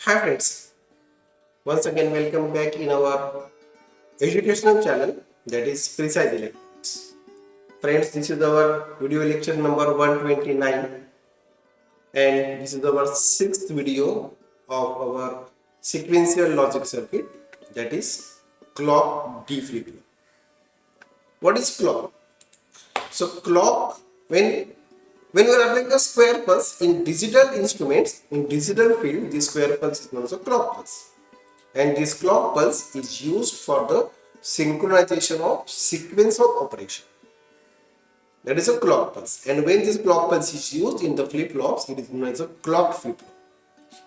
Hi friends, once again welcome back in our educational channel, that is SYJC Electronics. Friends, this is our video lecture number 129 and this is our sixth video of our sequential logic circuit, that is clock D flip-flop. What is clock? So clock, when we are applying a square pulse in digital instruments, in digital field, this square pulse is known as a clock pulse. And this clock pulse is used for the synchronization of sequence of operation. That is a clock pulse. And when this clock pulse is used in the flip-flops, it is known as a clock flip-flop.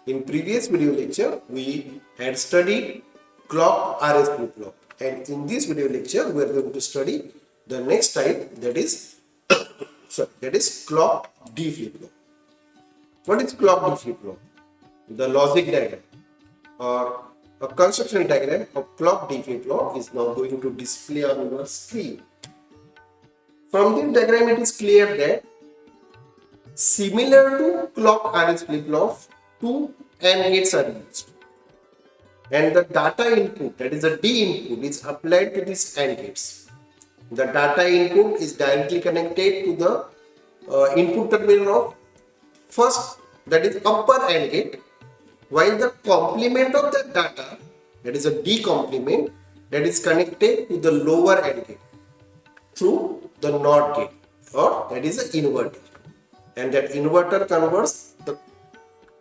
In previous video lecture, we had studied clock RS flip-flop. And in this video lecture, we are going to study the next type, that is clock D flip-flop. What is clock D flip-flop? The logic diagram or a construction diagram of clock D flip-flop is now going to display on your screen. From this diagram, it is clear that similar to clock RS flip-flop, two AND gates are used. And the data input, that is the D input, is applied to these AND gates. The data input is directly connected to the input terminal of first, that is upper AND gate, while the complement of the data, that is a D complement, that is connected to the lower AND gate through the NOT gate, or that is an inverter. And that inverter converts the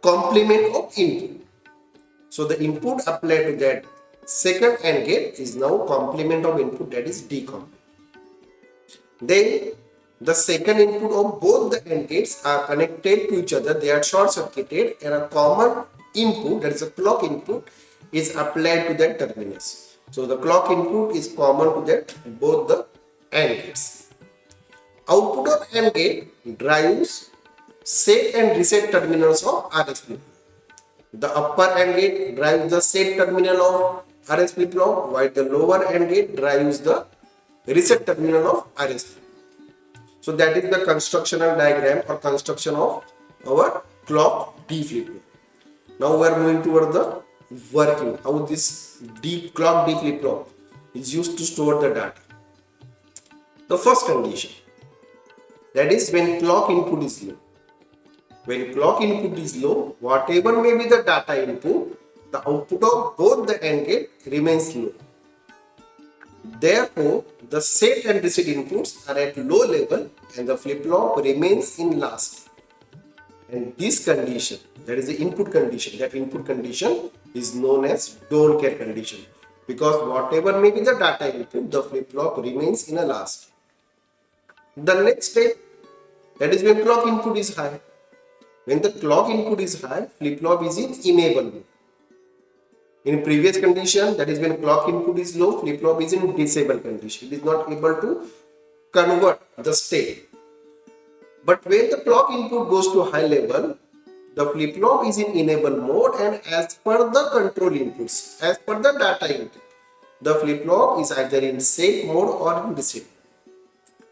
complement of input. So the input applied to that second AND gate is now complement of input, that is D complement. Then the second input of both the AND gates are connected to each other, they are short circuited, and a common input, that is a clock input, is applied to that terminus. So the clock input is common to that both the AND gates. Output of AND gate drives set and reset terminals of RS flip-flop. The upper AND gate drives the set terminal of RS flip-flop, while the lower AND gate drives the reset terminal of RS flip-flop. So that is the constructional diagram or construction of our clock D flip-flop. Now we are moving toward the working, how this clock D flip-flop is used to store the data. The first condition, that is when clock input is low. When clock input is low, whatever may be the data input, the output of both the AND gate remains low. Therefore, the set and reset inputs are at low level and the flip-flop remains in last. And this condition, that is the input condition, that input condition is known as don't care condition, because whatever may be the data input, the flip-flop remains in a last. The next step, that is when clock input is high. When the clock input is high, flip-flop is in enable mode. In previous condition, that is when clock input is low, flip-flop is in disable condition. It is not able to convert the state. But when the clock input goes to high level, the flip-flop is in enable mode, and as per the control inputs, as per the data input, the flip-flop is either in set mode or in reset.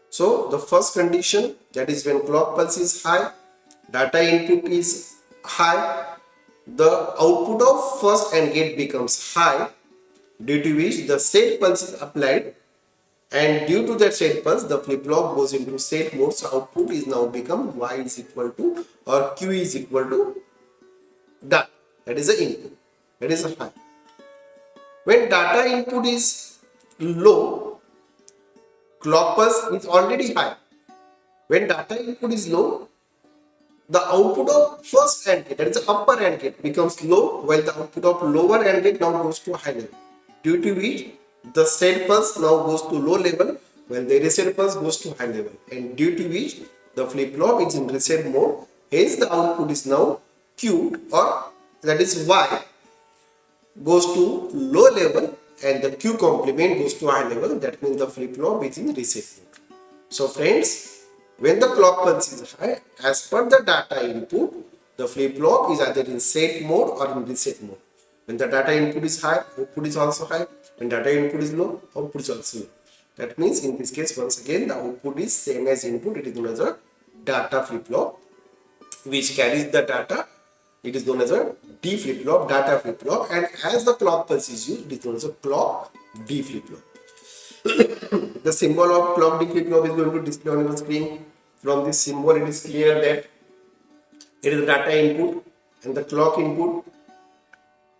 So the first condition, that is when clock pulse is high, data input is high, the output of first AND gate becomes high, due to which the set pulse is applied, and due to that set pulse, the flip-flop goes into set mode. So output is now become Y is equal to or Q is equal to data. That is the input. That is a high. When data input is low, clock pulse is already high. When data input is low, the output of first AND gate, that is the upper AND gate, becomes low, while the output of lower AND gate now goes to high level. Due to which the set pulse now goes to low level, while the reset pulse goes to high level. And due to which the flip-flop is in reset mode, hence the output is now Q, or that is Y, goes to low level, and the Q complement goes to high level. That means the flip-flop is in reset mode. So friends, when the clock pulse is high, as per the data input, the flip-flop is either in set mode or in reset mode. When the data input is high, output is also high. When data input is low, output is also low. That means in this case, once again, the output is same as input. It is known as a data flip-flop, which carries the data it is known as a D flip-flop, data flip-flop, and as the clock pulse is used, it is known as a clock D flip-flop. The symbol of clock D flip-flop is going to display on your screen. From this symbol, it is clear that it is the data input and the clock input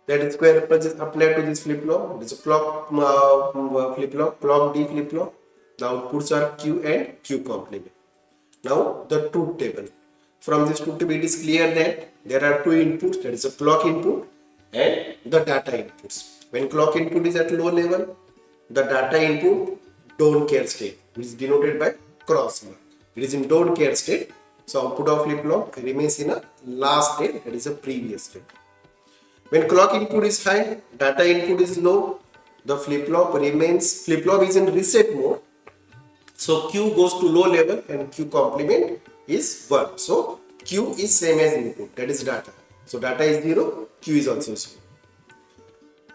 that is square pulse is applied to this flip-flop. It is a clock flip-flop, clock D flip-flop. The outputs are Q and Q complement. Now the truth table. From this truth table, it is clear that there are two inputs, that is a clock input and the data inputs. When clock input is at low level, the data input don't care state, which is denoted by cross mark. It is in don't care state, so output of flip-flop remains in a last state, that is a previous state. When clock input is high, data input is low, the flip-flop is in reset mode. So Q goes to low level and Q complement is 1. So Q is same as input, that is data. So data is 0, Q is also 0.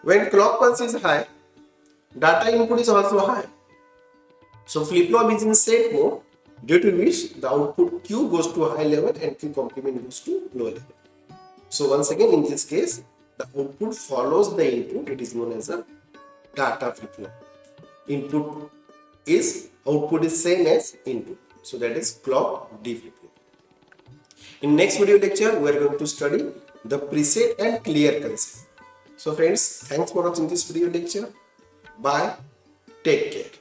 When clock pulse is high, data input is also high. So flip-flop is in set mode, due to which the output Q goes to a high level and Q complement goes to low level. So once again, in this case, the output follows the input. It is known as a data flip-flop. Output is same as input. So that is clock D flip-flop. In next video lecture, we are going to study the preset and clear concept. So friends, thanks for watching this video lecture. Bye. Take care.